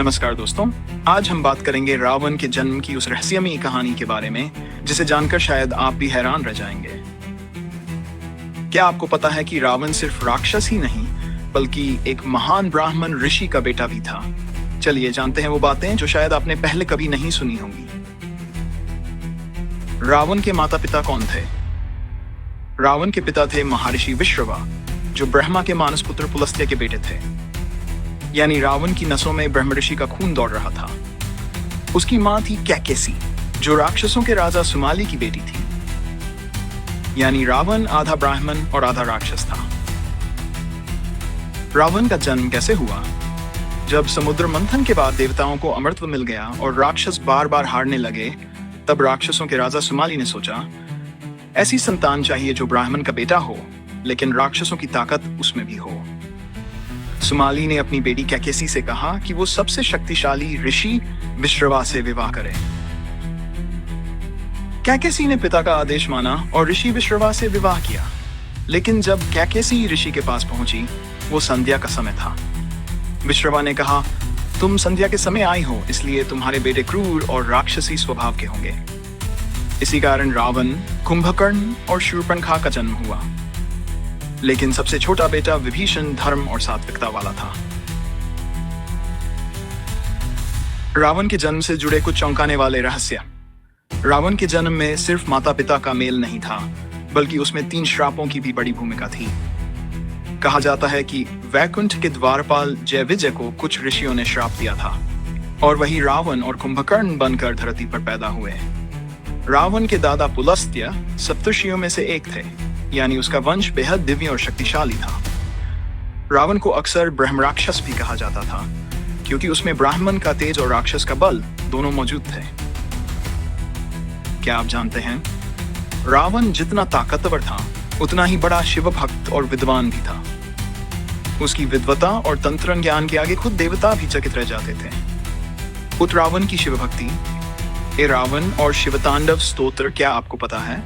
नमस्कार दोस्तों, आज हम बात करेंगे रावण के जन्म की उस रहस्यमयी कहानी के बारे में जिसे जानकर शायद आप भी हैरान रह जाएंगे। क्या आपको पता है कि रावण सिर्फ राक्षस ही नहीं बल्कि एक महान ब्राह्मण ऋषि का बेटा भी था। चलिए जानते हैं वो बातें जो शायद आपने पहले कभी नहीं सुनी होंगी। रावण के माता पिता कौन थे? रावण के पिता थे महर्षि विश्रवा, जो ब्रह्मा के मानस पुत्र पुलस्त्य के बेटे थे। यानी रावण की नसों में ब्रह्म ऋषि का खून दौड़ रहा था। उसकी मां थी कैकेसी, जो राक्षसों के राजा सुमाली की बेटी थी। यानी रावण आधा ब्राह्मण और आधा राक्षस था। रावण का जन्म कैसे हुआ? जब समुद्र मंथन के बाद देवताओं को अमरत्व मिल गया और राक्षस बार बार हारने लगे, तब राक्षसों के राजा सुमाली ने सोचा, ऐसी संतान चाहिए जो ब्राह्मण का बेटा हो लेकिन राक्षसों की ताकत उसमें भी हो। सुमाली ने अपनी बेटी कैकेसी से कहा कि वो सबसे शक्तिशाली ऋषि विश्रवा से विवाह करे। कैकेसी ने पिता का आदेश माना और ऋषि विश्रवा से विवाह किया। लेकिन जब कैकेसी ऋषि के पास पहुंची, वो संध्या का समय था। विश्रवा ने कहा, तुम संध्या के समय आई हो, इसलिए तुम्हारे बेटे क्रूर और राक्षसी स्वभाव के होंगे। इसी कारण रावण, कुंभकर्ण और शूर्पणखा का जन्म हुआ। लेकिन सबसे छोटा बेटा विभीषण धर्म और सात्विकता वाला था। रावण के जन्म से जुड़े कुछ चौंकाने वाले रहस्य। रावण के जन्म में सिर्फ माता पिता का मेल नहीं था, बल्कि उसमें 3 श्रापों की भी बड़ी भूमिका थी। कहा जाता है कि वैकुंठ के द्वारपाल जयविजय को कुछ ऋषियों ने श्राप दिया था और वही रावण और कुंभकर्ण बनकर धरती पर पैदा हुए। रावण के दादा पुलस्त्य सप्तर्षियों में से एक थे, यानी उसका वंश बेहद दिव्य और शक्तिशाली था। रावण को अक्सर ब्रह्म राक्षस भी कहा जाता था, क्योंकि उसमें ब्राह्मण का तेज और राक्षस का बल दोनों मौजूद थे। क्या आप जानते हैं, रावण जितना ताकतवर था उतना ही बड़ा शिव भक्त और विद्वान भी था। उसकी विद्वता और तंत्र ज्ञान के आगे खुद देवता भी चकित रह जाते थे। उत रावण की शिव भक्ति। ए रावण और शिव तांडव स्तोत्र क्या आपको पता है?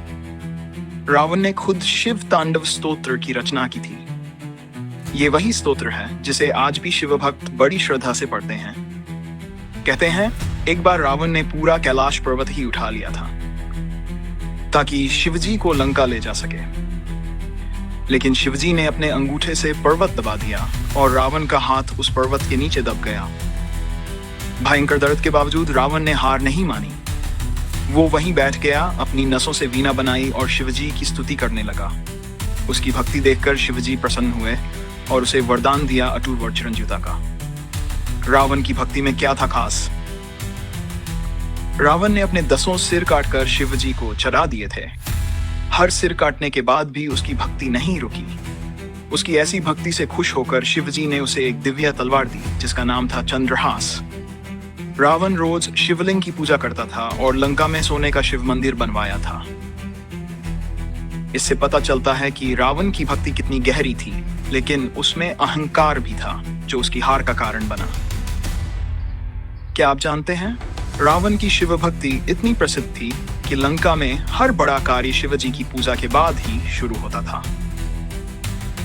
रावण ने खुद शिव तांडव स्तोत्र की रचना की थी। ये वही स्तोत्र है जिसे आज भी शिव भक्त बड़ी श्रद्धा से पढ़ते हैं। कहते हैं, एक बार रावण ने पूरा कैलाश पर्वत ही उठा लिया था ताकि शिवजी को लंका ले जा सके। लेकिन शिवजी ने अपने अंगूठे से पर्वत दबा दिया और रावण का हाथ उस पर्वत के नीचे दब गया। भयंकर दर्द के बावजूद रावण ने हार नहीं मानी। वो वहीं बैठ गया, अपनी नसों से वीणा बनाई और शिवजी की स्तुति करने लगा। उसकी भक्ति देखकर शिवजी प्रसन्न हुए और उसे वरदान दिया अटूट और चिरंजीवता का। रावण की भक्ति में क्या था खास? रावण ने अपने 10 सिर काटकर शिवजी को चढ़ा दिए थे। हर सिर काटने के बाद भी उसकी भक्ति नहीं रुकी। उसकी ऐसी भक्ति से खुश होकर शिवजी ने उसे एक दिव्य तलवार दी जिसका नाम था चंद्रहास। रावण रोज शिवलिंग की पूजा करता था और लंका में सोने का शिव मंदिर बनवाया था। इससे पता चलता है कि रावण की भक्ति कितनी गहरी थी, लेकिन उसमें अहंकार भी था जो उसकी हार का कारण बना। क्या आप जानते हैं, रावण की शिव भक्ति इतनी प्रसिद्ध थी कि लंका में हर बड़ा कार्य शिवजी की पूजा के बाद ही शुरू होता था।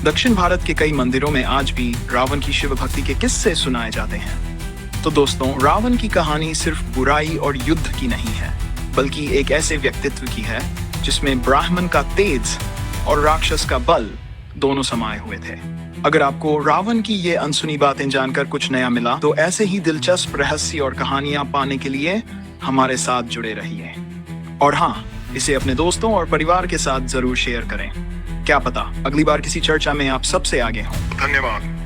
दक्षिण भारत के कई मंदिरों में आज भी रावण की शिव भक्ति के किस्से सुनाए जाते हैं। तो दोस्तों, रावण की कहानी सिर्फ बुराई और युद्ध की नहीं है, बल्कि एक ऐसे व्यक्तित्व की है जिसमें ब्राह्मण का तेज और राक्षस का बल दोनों समाये हुए थे। अगर आपको रावण की ये अनसुनी बातें जानकर कुछ नया मिला, तो ऐसे ही दिलचस्प रहस्य और कहानियां पाने के लिए हमारे साथ जुड़े रहिए। और हाँ, इसे अपने दोस्तों और परिवार के साथ जरूर शेयर करें। क्या पता अगली बार किसी चर्चा में आप सबसे आगे हों। धन्यवाद।